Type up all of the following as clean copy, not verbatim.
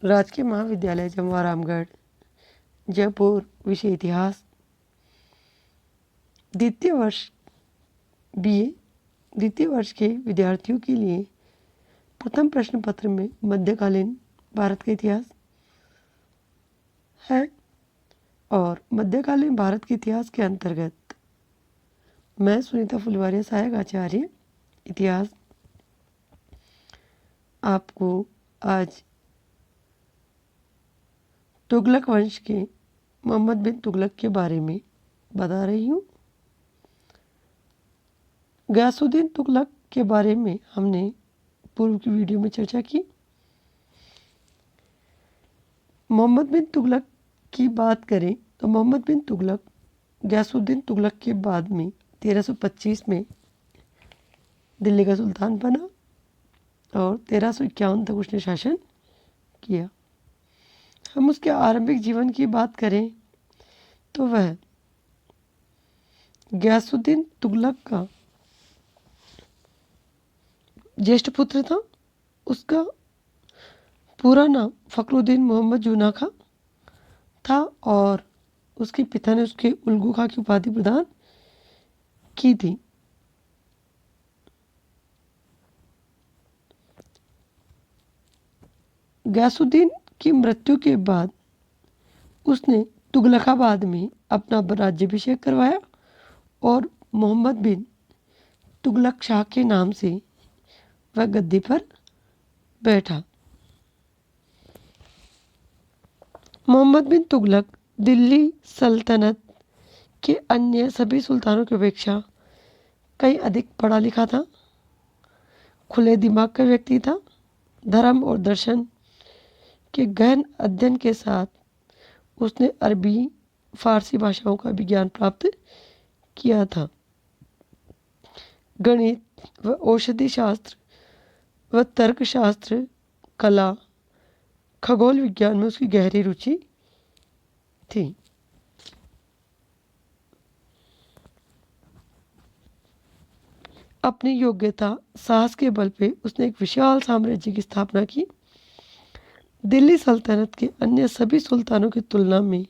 राजकीय महाविद्यालय जमवारामगढ़, जयपुर, विषय इतिहास, द्वितीय वर्ष बीए, द्वितीय वर्ष के विद्यार्थियों के लिए प्रथम प्रश्न पत्र में मध्यकालीन भारत का इतिहास है और मध्यकालीन भारत के इतिहास के अंतर्गत मैं सुनीता फुलवारिया, सहायक आचार्य इतिहास, आपको आज तुगलक वंश के मोहम्मद बिन तुगलक के बारे में बता रही हूँ। गयासुद्दीन तुगलक के बारे में हमने पूर्व की वीडियो में चर्चा की। मोहम्मद बिन तुगलक की बात करें तो मोहम्मद बिन तुगलक गयासुद्दीन तुगलक के बाद में 1325 में दिल्ली का सुल्तान बना और 1351 तक उसने शासन किया। हम उसके आरंभिक जीवन की बात करें तो वह गयासुद्दीन तुगलक का ज्येष्ठ पुत्र था। उसका पूरा नाम फखरुद्दीन मोहम्मद जूना खां था और उसके पिता ने उसके उल्गू खां की उपाधि प्रदान की थी। गयासुद्दीन की मृत्यु के बाद उसने तुगलकाबाद में अपना राज्याभिषेक करवाया और मोहम्मद बिन तुगलक शाह के नाम से वह गद्दी पर बैठा। मोहम्मद बिन तुगलक दिल्ली सल्तनत के अन्य सभी सुल्तानों की अपेक्षा कहीं अधिक पढ़ा लिखा था, खुले दिमाग का व्यक्ति था। धर्म और दर्शन के गहन अध्ययन के साथ उसने अरबी, फारसी भाषाओं का भी ज्ञान प्राप्त किया था। गणित व औषधि शास्त्र व तर्कशास्त्र, कला, खगोल विज्ञान में उसकी गहरी रुचि थी। अपनी योग्यता, साहस के बल पे उसने एक विशाल साम्राज्य की स्थापना की। दिल्ली सल्तनत के अन्य सभी सुल्तानों की तुलना में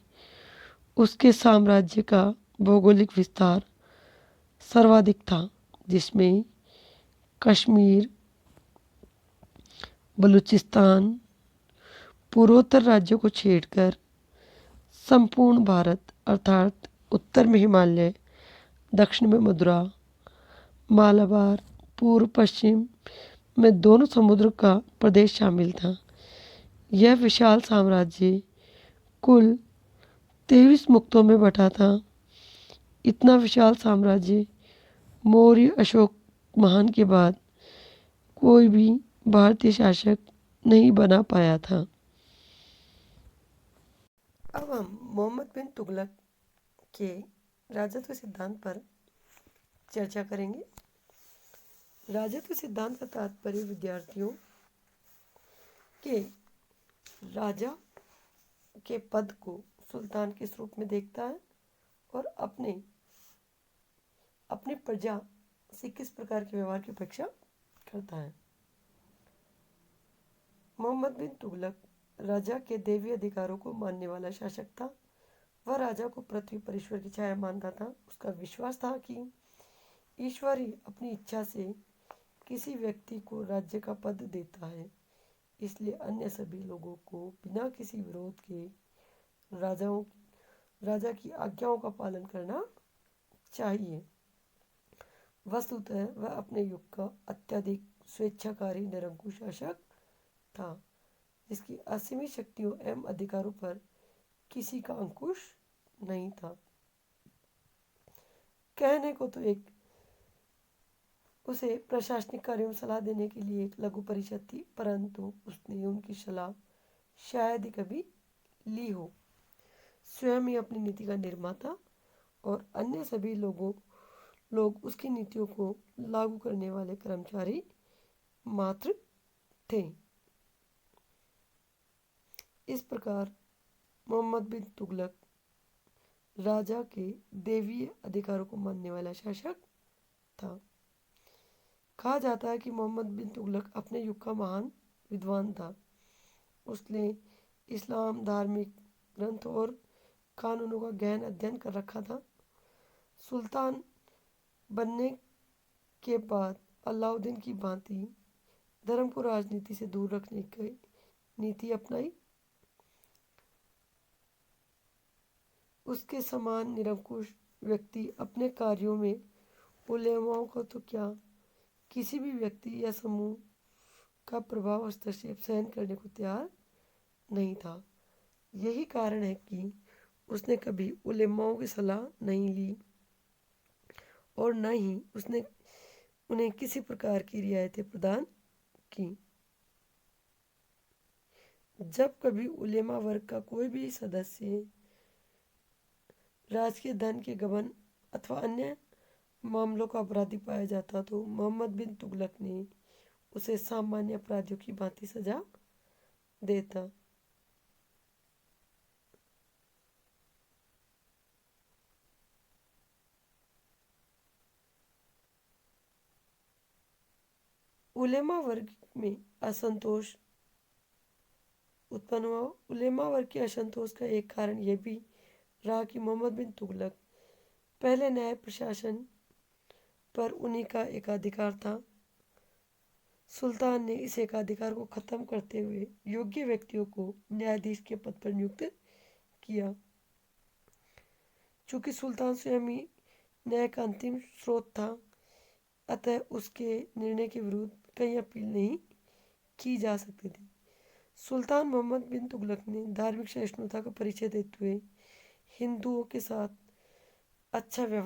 उसके साम्राज्य का भौगोलिक विस्तार सर्वाधिक था, जिसमें कश्मीर, बलूचिस्तान, पूर्वोत्तर राज्यों को छेड़कर संपूर्ण भारत अर्थात उत्तर में हिमालय, दक्षिण में मदुरा, मालाबार, पूर्व पश्चिम में दोनों समुद्र का प्रदेश शामिल था। यह विशाल साम्राज्य कुल 23 मुक्तों में बटा था। इतना विशाल साम्राज्य मौर्य अशोक महान के बाद कोई भी भारतीय शासक नहीं बना पाया था। अब हम मोहम्मद बिन तुगलक के राजत्व सिद्धांत पर चर्चा करेंगे। राजत्व सिद्धांत का तात्पर्य विद्यार्थियों के राजा के पद को सुल्तान के स्वरूप में देखता है और अपने प्रजा से किस प्रकार के व्यवहार की अपेक्षा करता है। मोहम्मद बिन तुगलक राजा के दैवीय अधिकारों को मानने वाला शासक था। वह राजा को पृथ्वी पर ईश्वर की छाया मानता था। उसका विश्वास था कि ईश्वर ही अपनी इच्छा से किसी व्यक्ति को राज्य का पद देता है, इसलिए अन्य सभी लोगों को बिना किसी विरोध के राजा की आज्ञाओं का पालन करना चाहिए। वस्तुतः वह अपने युग का अत्यधिक स्वेच्छाकारी निरंकुश शासक था, जिसकी असीमित शक्तियों एवं अधिकारों पर किसी का अंकुश नहीं था। कहने को तो उसे प्रशासनिक कार्यों में सलाह देने के लिए एक लघु परिषद थी, परंतु उसने उनकी सलाह शायद ही कभी ली हो। स्वयं ही अपनी नीति का निर्माता और अन्य सभी लोग उसकी नीतियों को लागू करने वाले कर्मचारी मात्र थे। इस प्रकार मोहम्मद बिन तुगलक राजा के दैवीय अधिकारों को मानने वाला शासक था। कहा जाता है कि मोहम्मद बिन तुगलक अपने युग का महान विद्वान था। उसने इस्लाम धार्मिक ग्रंथों और कानूनों का गहन अध्ययन कर रखा था। सुल्तान बनने के बाद अलाउद्दीन की भांति धर्म को राजनीति से दूर रखने की नीति अपनाई। उसके समान निरंकुश व्यक्ति अपने कार्यों में उलेमाओं को तो क्या, किसी भी व्यक्ति या समूह का प्रभाव हस्तक्षेप सहन करने को तैयार नहीं था। यही कारण है कि उसने कभी उलेमाओं की सलाह नहीं ली और न ही उसने उन्हें किसी प्रकार की रियायतें प्रदान की। जब कभी उलेमा वर्ग का कोई भी सदस्य राजकीय धन के गबन अथवा अन्य मामलों का अपराधी पाया जाता तो मोहम्मद बिन तुगलक ने उसे सामान्य अपराधियों की भांति सजा देता। उलेमा वर्ग में असंतोष उत्पन्न हुआ। उलेमा वर्ग के असंतोष का एक कारण यह भी रहा कि मोहम्मद बिन तुगलक पहले न्याय प्रशासन पर उन्हीं का एकाधिकार था। सुल्तान ने इस एकाधिकार को खत्म करते हुए योग्य व्यक्तियों को न्यायाधीश के पद पर नियुक्त किया। चूंकि सुल्तान स्वयं ही न्याय का अंतिम स्रोत था, अतः उसके निर्णय के विरुद्ध कहीं अपील नहीं की जा सकती थी। सुल्तान मोहम्मद बिन तुगलक ने धार्मिक सहिष्णुता का परिचय देते हुए हिंदुओं के साथ अच्छा व्यवहार